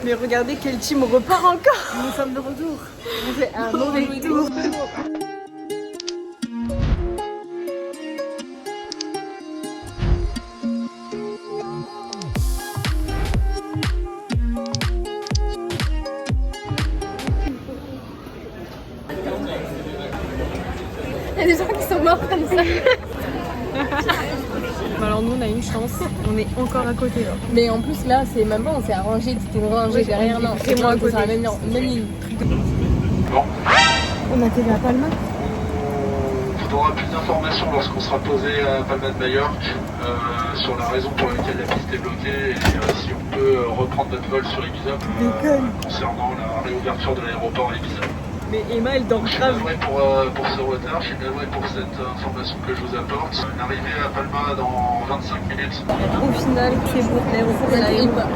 Mais regardez quel team repart encore. Nous sommes de retour. On fait un mauvais tour. Il y a des gens qui sont morts comme ça. Alors nous on a une chance, on est encore à côté là. Mais en plus là, c'est même pas, on s'est arrangé, c'était une rangée derrière, non. C'est moi à côté. Sur la même ligne. Bon. On a télé à Palma. On aura plus d'informations lorsqu'on sera posé à Palma de Majorque sur la raison pour laquelle la piste est bloquée et si on peut reprendre notre vol sur Ibiza concernant la réouverture de l'aéroport à Ibiza. Mais Emma elle dort Je suis grave. navré pour ce retard, je suis navré pour cette information que je vous apporte. Une arrivée à Palma dans 25 minutes. Au final c'est bon, l'aéroport elle a réouvert.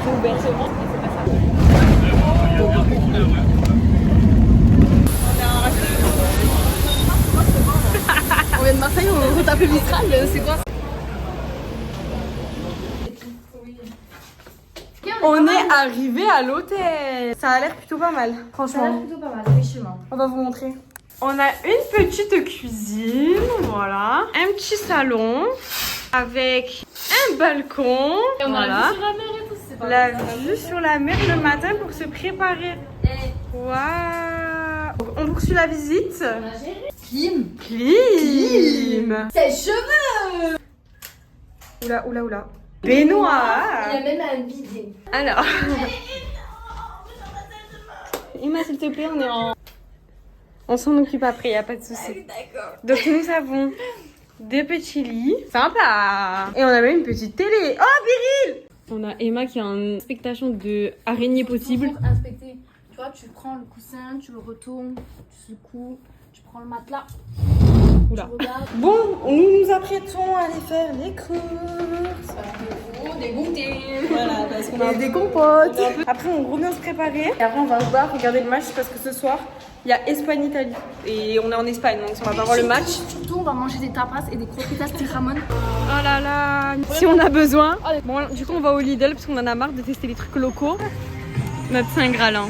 On vient de Marseille, on retape le Mistral, c'est quoi? On est arrivé à l'hôtel. Ça a l'air plutôt pas mal, franchement. plutôt pas mal, effectivement. On va vous montrer. On a une petite cuisine, voilà. Un petit salon avec un balcon. Et on a voilà. la vue sur la mer et tout, c'est pas La mal. vue sur la mer le matin pour se préparer. Waouh. On poursuit la visite. On a géré. Kim. Clim. Ses cheveux. Oula, oula, oula. Baignoire. Il y a même un bidet. Alors. Emma, s'il te plaît, on est en... On s'en occupe après, y a pas de souci. D'accord. Donc nous avons des petits lits. Sympa. Et on a même une petite télé. Oh, Biril. On a Emma qui a une expectation de araignée possible. Pour inspecter, tu vois, tu prends le coussin, tu le retournes, tu secoues, tu prends le matelas. Oula. Tu regardes. Bon, nous nous apprêtons à aller faire les courses. Des goûters. Voilà, parce qu'on a des compotes. Après, on revient se préparer. Et après, on va au bar regarder le match parce que ce soir, il y a Espagne-Italie. Et on est en Espagne, donc on va pas voir le match. Surtout, on va manger des tapas et des croquetas Tiramon. Oh là là, si on a besoin. Bon, du coup, on va au Lidl parce qu'on en a marre de tester les trucs locaux. Notre Saint Graal. Hein.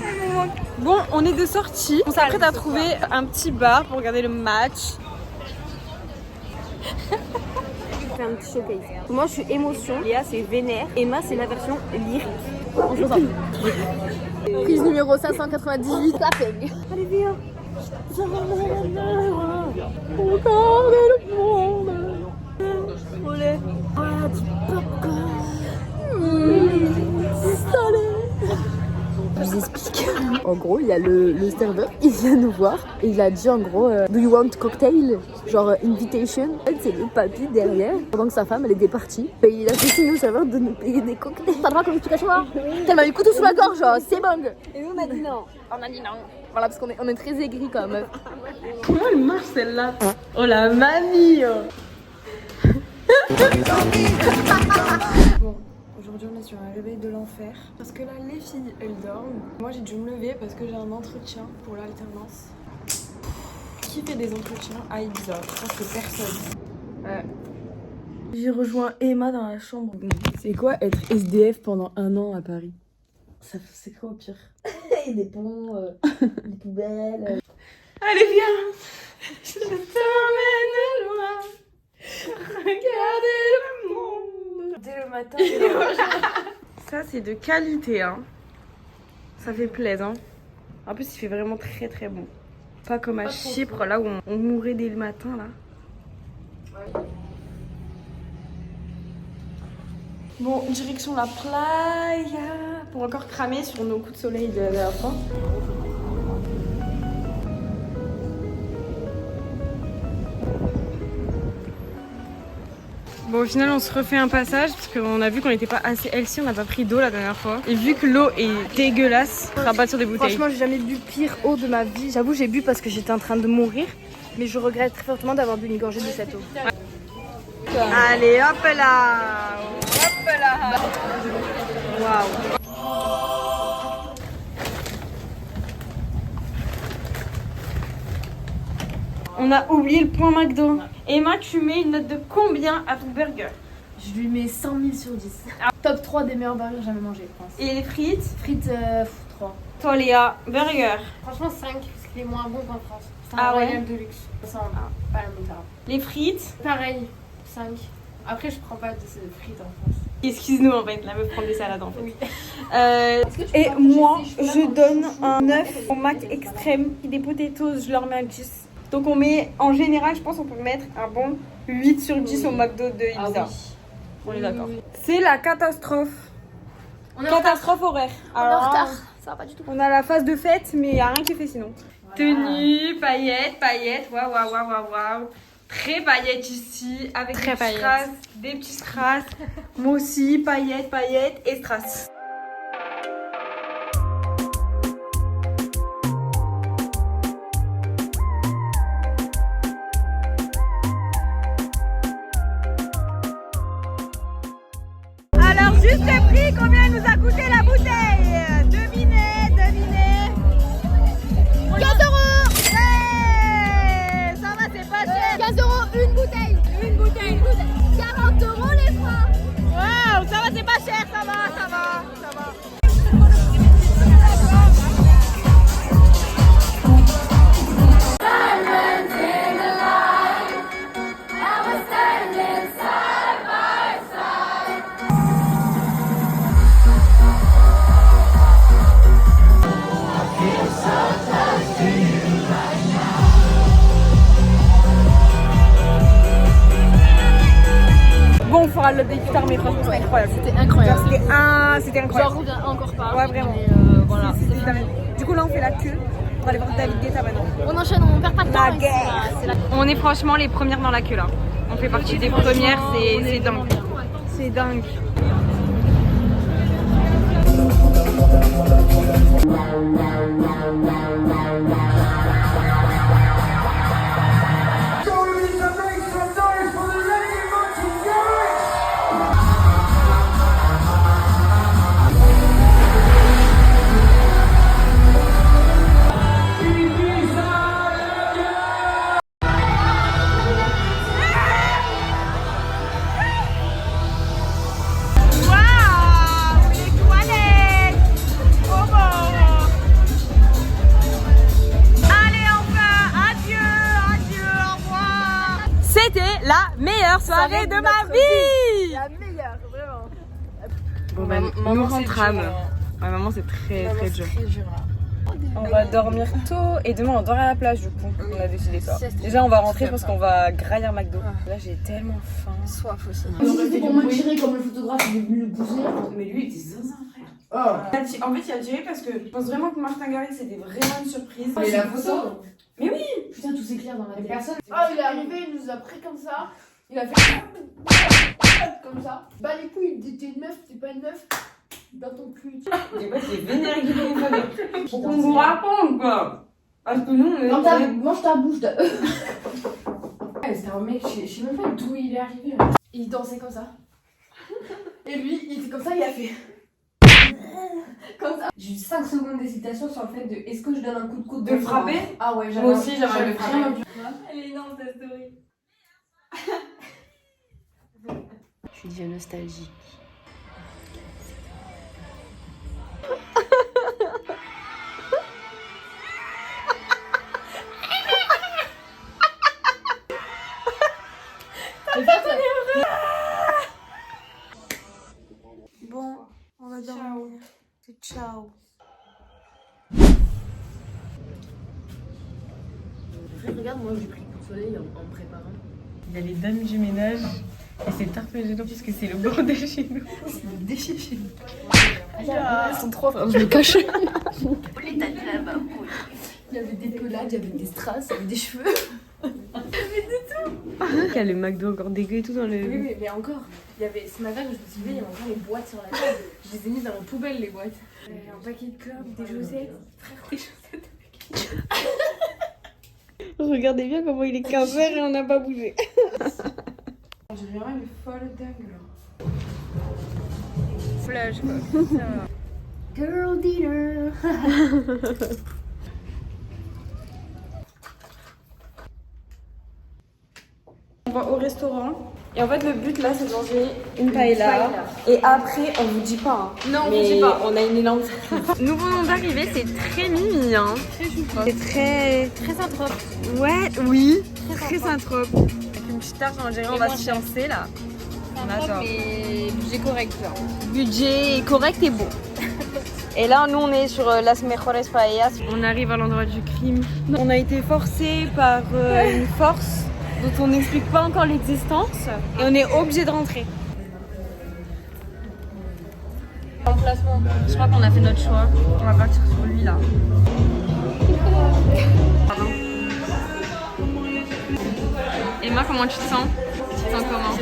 Bon, on est de sortie. On s'apprête à trouver un petit bar pour regarder le match. Un petit showcase. Moi je suis émotion, Léa c'est vénère, Emma c'est la version lyrique. On se ressemble. Prise numéro 598. Ça fait. Allez viens. Regardez le monde. Olé. Ah du popcorn. Je vous explique. En gros, il y a le serveur, il vient nous voir et il a dit en gros Do you want cocktail? Genre invitation. C'est le papy derrière. Pendant que sa femme elle est départie. Et il a fait signe au serveur de nous payer des cocktails. T'as le droit comme explication là? Elle m'a mis le couteau sous la gorge, genre, c'est bon. Et nous on a dit non. On a dit non. Voilà, parce qu'on est très aigris quand même. Comment elle marche celle-là? Oh la mamie. Bon, aujourd'hui on est sur un réveil de l'enfer. Parce que là les filles elles dorment. Moi j'ai dû me lever parce que j'ai un entretien pour l'alternance. Qui fait des entretiens à Ibiza? Je pense que personne. J'ai rejoint Emma dans la chambre. C'est quoi être SDF pendant 1 an à Paris? C'est quoi au pire? Il y a des ponts, des poubelles. Allez viens, je t'emmène loin. Regardez le monde. Dès le matin. Ça c'est de qualité hein. Ça fait plaisir hein. En plus il fait vraiment très très bon. Pas comme à Chypre là où on mourait dès le matin là. Bon, direction la playa pour encore cramer sur nos coups de soleil de la dernière fois. Bon, au final, on se refait un passage parce qu'on a vu qu'on n'était pas assez healthy, on n'a pas pris d'eau la dernière fois. Et vu que l'eau est dégueulasse, on va pas sur des bouteilles. Franchement, j'ai jamais bu pire eau de ma vie. J'avoue, j'ai bu parce que j'étais en train de mourir. Mais je regrette très fortement d'avoir bu une gorgée de cette eau. Allez, hop là! Hop là! Waouh! On a oublié le point McDo. Emma, tu mets une note de combien à ton burger? Je lui mets 100 000 sur 10. Top 3 des meilleurs burgers jamais mangés, je pense. Et les frites? Frites, 3. Toi Léa, burger. Franchement 5, parce qu'il est moins bon qu'en France. C'est un Ah ouais? royal de luxe. Ça, on a pas la montara. Les frites? Pareil, 5. Après, je prends pas de ces frites en France. Excuse-nous en fait, la meuf prend des salades en fait. Oui. Et moi, je donne un 9 au Mac extrême. Des potatoes, je leur mets un 10. Donc on met, en général, je pense qu'on peut mettre un bon 8 sur 10 au McDo de Ibiza. On est d'accord. C'est la catastrophe. On est en retard. Catastrophe horaire. On est en retard. Ça va pas du tout. On a la phase de fête, mais il n'y a rien qui est fait sinon. Tenue, paillettes, waouh, waouh, waouh, waouh, waouh. Très paillettes ici, avec Très des petits strass, des petits strass. Moi aussi, paillettes et strass. Alors, juste le prix, combien elle nous a coûté la bouteille? Devinez. 15 €. Ouais, ça va, c'est pas cher. 15 € une bouteille. 40 € les freins. Waouh, ça va, c'est pas cher, ça va. Bon, on fera le update plus tard, mais franchement, c'était incroyable. C'était incroyable. C'était incroyable. J'en reviens encore pas. Ouais, vraiment. Mais, voilà. C'était dingue. Du coup, là, on fait la queue pour aller voir David Guetta maintenant. On enchaîne, on perd pas de temps. La guerre. On est franchement les premières dans la queue là. On fait partie des premières, c'est dingue. C'est dingue. Soirée de ma vie. La meilleure, vraiment. Bon bah, nous rentrâmes. Ouais, maman, c'est très dur. On va dormir tôt et demain on dort à la plage du coup. On a décidé ça. Déjà on va rentrer parce qu'on va grailler un McDo. Là j'ai tellement faim. Soif aussi. C'était pour m'attirer comme le photographe, il est venu le bouger. Mais lui, il était zinzin, frère. En fait il a tiré parce que je pense vraiment que Martin Garrix c'était vraiment une surprise. Mais la photo. Mais oui. Putain, tout s'éclaire dans ma tête. Personne. Ah, il est arrivé, il nous a pris comme ça. Il a fait comme ça. Bah les couilles, t'es une meuf, t'es pas une meuf. Dans ton cul. J'ai pas été vénère avec le téléphone. Faut qu'on vous raconte quoi. Parce que nous on est... Mange ta bouche. Ouais, c'était un mec, je sais même pas d'où il est arrivé. Il dansait comme ça. Et lui, il était comme ça, il a fait. Comme ça. J'ai eu 5 secondes d'hésitation sur le fait de est-ce que je donne un coup de coude De le frapper. Ah ouais, Moi aussi, j'avais vraiment du. Elle est énorme ta story. Je suis déjà nostalgique. Bon, on va dormir. C'est ciao. Regarde, moi j'ai pris le coup de soleil en me préparant. Il y a les dames du ménage et c'est tarte chez nous puisque c'est le bordel chez nous. C'est le déchet chez nous. Elles sont trop frères, je me cache. Il y avait des pelades, il y avait des strass, il y avait des cheveux. Il y a le McDo encore dégueu et tout dans le... Oui, mais encore. Il y avait, ce matin, quand je me suis levée, il y avait encore les boîtes sur la table. Je les ai mises dans ma poubelle, les boîtes. Un paquet de clopes, des chaussettes. Frère, des chaussettes avec. Regardez bien comment il est qu'un verre et on n'a pas bougé. J'ai vraiment une folle dingue là. Flash quoi. Girl dinner. On va au restaurant Et en fait, le but là, c'est de manger une paella. Et après, on vous dit pas. Hein. Non, on mais vous dit pas. on a une énorme surprise. Nous venons d'arriver, c'est très mimi. Hein. Très chouette. C'est très. Très synthrope. Ouais, oui. Très sympa. synthrope. Avec une petite tarte, on dirait on va se fiancer là. On adore. Mais budget correct, genre. Budget correct et beau. Et là, nous, on est sur Las Mejores Paellas. On arrive à l'endroit du crime. On a été forcés par une force dont on n'explique pas encore l'existence. Et on est obligé de rentrer. Emplacement. Je crois qu'on a fait notre choix. On va partir sur lui là. Pardon. Emma, comment tu te sens? Tu te sens comment?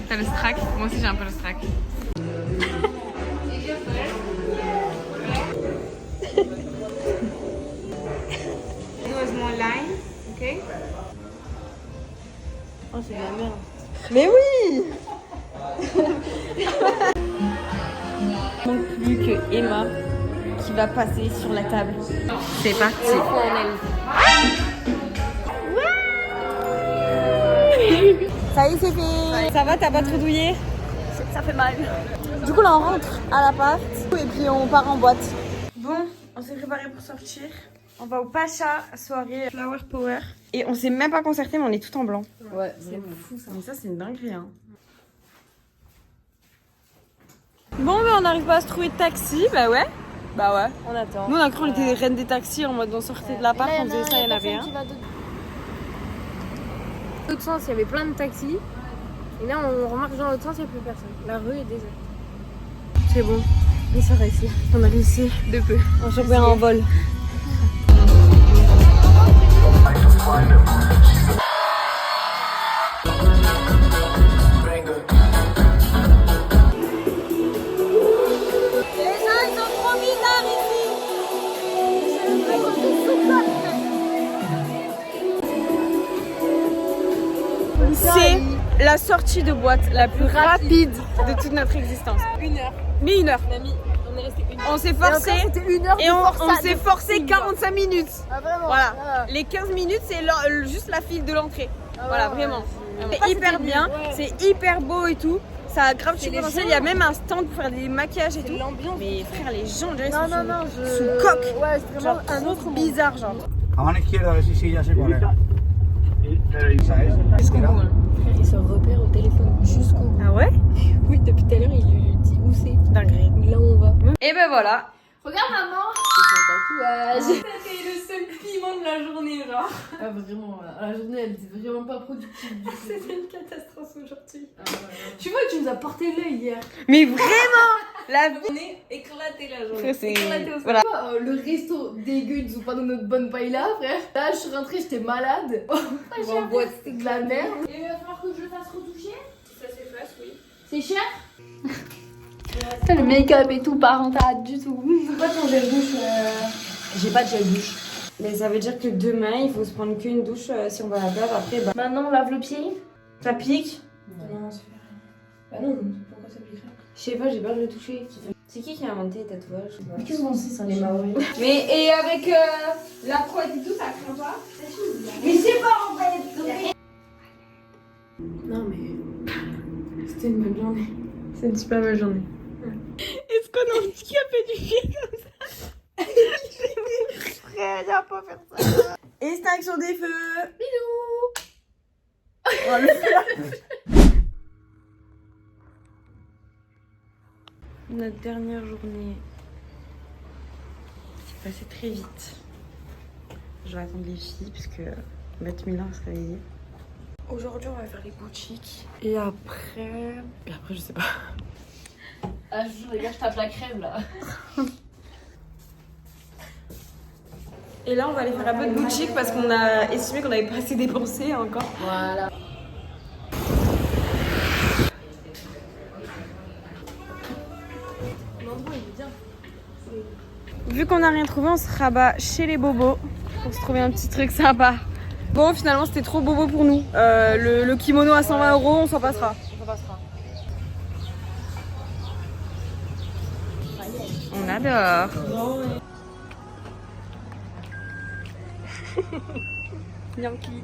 T'as le strack? Moi aussi j'ai un peu le strack. Oh, c'est de la merde. Mais oui. Il manque plus que Emma qui va passer sur la table. C'est parti. Ça y est, c'est fait. Ça va, t'as pas trop douillé? Ça fait mal. Du coup, là, on rentre à l'appart et puis on part en boîte. Bon, on s'est préparé pour sortir. On va au Pacha, soirée Flower Power. Et on s'est même pas concerté, mais on est tout en blanc. Ouais, c'est fou ça. Mais ça, c'est une dinguerie. Hein. Bon, mais on n'arrive pas à se trouver de taxi. Bah ouais. On attend. Nous, on a cru qu'on était des reines des taxis en mode on sortait de l'appart, on faisait ça, il y en avait un. Dans l'autre sens, il y avait plein de taxis. Et là, on remarque dans l'autre sens, il n'y a plus personne. La rue est déserte. C'est bon. Et ça réussi. On a réussi de peu. On chopait un vol. C'est la sortie de boîte la plus rapide de toute notre existence. 1 heure. Mais 1 heure. On est resté 1 heure. On s'est forcé C'était 1 heure. et on s'est forcé 45 minutes. Ah, vraiment. Voilà. Ah. Les 15 minutes, c'est juste la file de l'entrée. Ah, voilà, ouais, vraiment. ouais, C'est hyper bien, ouais. c'est hyper beau et tout. Ça a grave du les potentiel. gens. Il y a même un stand pour faire des maquillages et tout. L'ambiance. Mais frère, les gens, on dirait, Non, ils sont non, non, sous coque. Ouais, c'est Genre vraiment un trop autre monde. bizarre, genre. A mano izquierda, a ver si ya sé cuál es. Esa es. Jusqu'au bout, hein. Frère, il se repère au téléphone jusqu'au bout. Ah ouais? Oui, depuis tout à l'heure, il lui dit où c'est. Dinguerie. Là où on va. Et ben voilà. Regarde maman. C'est un tatouage. C'était le seul piment de la journée, genre. Ah vraiment, la journée elle était vraiment pas productive. C'était une catastrophe aujourd'hui. Tu vois, tu nous as porté l'œil hier. Mais vraiment, la vie. On est éclaté la journée. Frère, c'est- Éclaté au voilà. sol. Le resto dégueu, ils nous ont pas donné notre bonne paella, frère. Là, je suis rentrée, j'étais malade. On va en boîte, c'était de la merde. Et il va falloir que je le fasse retoucher. Ça s'efface, oui. C'est cher? Le make-up et tout, pas rentable du tout. Pourquoi ton gel douche J'ai pas de gel douche. Mais ça veut dire que demain, il faut se prendre qu'une douche si on va à la plage. Après, bah, Maintenant, on lave le pied. ça pique. Non, c'est Bah non, pourquoi ça piquerait? Je sais pas, j'ai peur de le toucher. C'est qui a inventé les tatouages? Mais qu'est-ce qu'on sait, ça, les Maoris? Mais et avec la couette et tout, ça craint pas? Mais c'est pas en fait. Non, mais. C'était une bonne journée. C'est une super belle journée. Est-ce qu'on a handicapé du pied comme ça? Frère, y'a pas faire ça. Extinction des feux. Bisous. On va le faire. Notre dernière journée s'est passée très vite. Je vais attendre les filles parce que Beth Milan va se réveiller. Aujourd'hui, on va faire les boutiques. Et après, je sais pas. Ah, je jure, les gars, je tape la crème là. Et là, on va aller faire un peu de boutique parce qu'on a estimé qu'on avait pas assez dépensé encore. Voilà. L'endroit, il est bien. Vu qu'on n'a rien trouvé, on se rabat chez les bobos pour se trouver un petit truc sympa. Bon, finalement, c'était trop bobo pour nous. Le kimono à 120 €, on s'en passera. On adore. Yankee.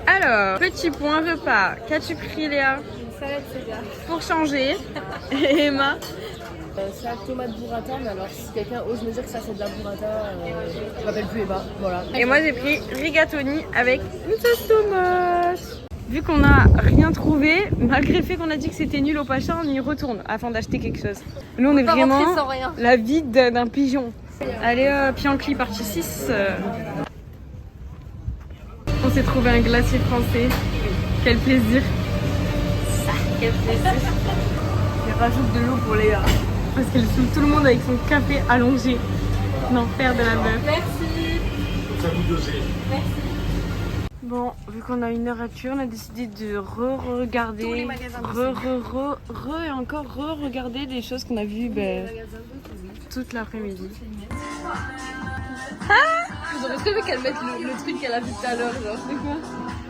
Alors, petit point repas. Qu'as-tu pris, Léa? Une salade César. Pour changer. Et Emma? Salade tomate burrata, mais alors si quelqu'un ose me dire que ça c'est de la burrata, je m'appelle plus Eva. Voilà. Et moi j'ai pris rigatoni avec une sauce tomate. Vu qu'on n'a rien trouvé, malgré le fait qu'on a dit que c'était nul au Pacha, on y retourne afin d'acheter quelque chose. Nous on est pas vraiment rentrer sans rien. la vie d'un pigeon. Allez, Piancli partie 6. On s'est trouvé un glacier français. Quel plaisir. Quel plaisir. Il rajoute de l'eau pour Léa. Parce qu'elle saoule tout le monde avec son café allongé. L'enfer de la meuf. Merci. Ça vous dosez. Bon, vu qu'on a une heure à tuer, on a décidé de re-regarder, Tous les magasins et encore re-regarder des choses qu'on a vues toute l'après-midi. J'aurais très aimé qu'elle mette le truc qu'elle a vu tout à l'heure, genre. C'est quoi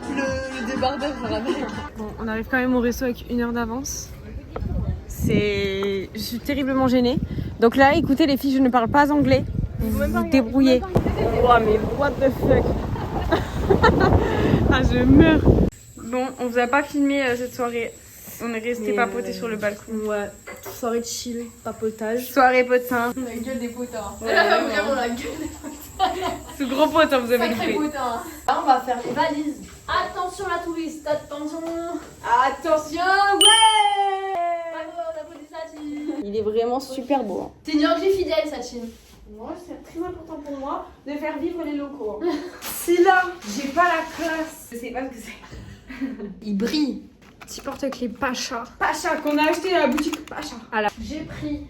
le débardeur, genre avec. Bon, on arrive quand même au resto avec 1 heure d'avance. Je suis terriblement gênée. Donc là, écoutez les filles, je ne parle pas anglais. Vous vous débrouillez. Oh mais what the fuck. Ah, je meurs. Bon, on vous a pas filmé cette soirée. On est resté papoter sur le balcon. Ouais, soirée de chill, papotage. Soirée potin. On a gueule des potins. Ouais, Vraiment la gueule. Ce gros potin, vous avez Sacré loupé. potin. Là, on va faire les valises. Attention la touriste, attention. Attention, ouais. Bravo, on applaudit Satine. Il est vraiment super beau. C'est une Anglais fidèle, Satine. Moi, c'est très important pour moi de faire vivre les locaux. Si là, j'ai pas la classe, je sais pas ce que c'est. Il brille. Petit porte-clés Pacha. Pacha, qu'on a acheté à la boutique Pacha. J'ai pris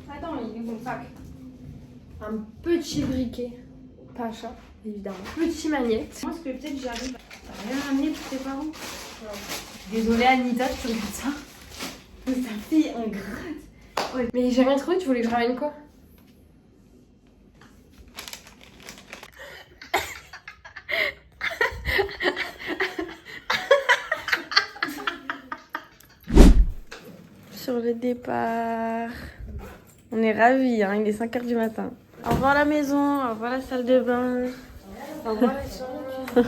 Attends, il est bon sac. Un petit briquet Pacha, évidemment. Petit magnète. Moi, est-ce que peut-être j'y arrive. T'as rien ramené pour tes parents? Désolée Anita, tu regardes ça. Mais ta fille, on gratte. Ouais. Mais j'ai rien trouvé, tu voulais que je ramène quoi? Sur le départ. On est ravis, hein, il est 5h du matin. Au revoir la maison, au revoir la salle de bain. Au revoir la chambre. Au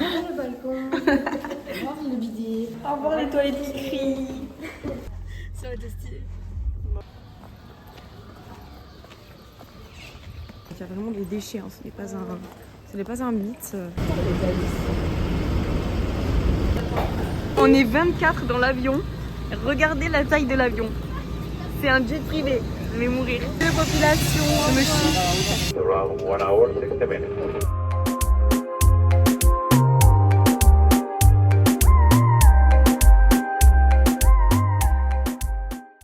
revoir le balcon. Au revoir le bidet. Au revoir les toilettes qui crient. Ça va être stylé. Il y a vraiment des déchets, hein. Ce n'est pas un mythe. On est 24 dans l'avion. Regardez la taille de l'avion. C'est un jet privé. Je vais mourir. De population. Je me chie. Around 1 hour, 60 minutes.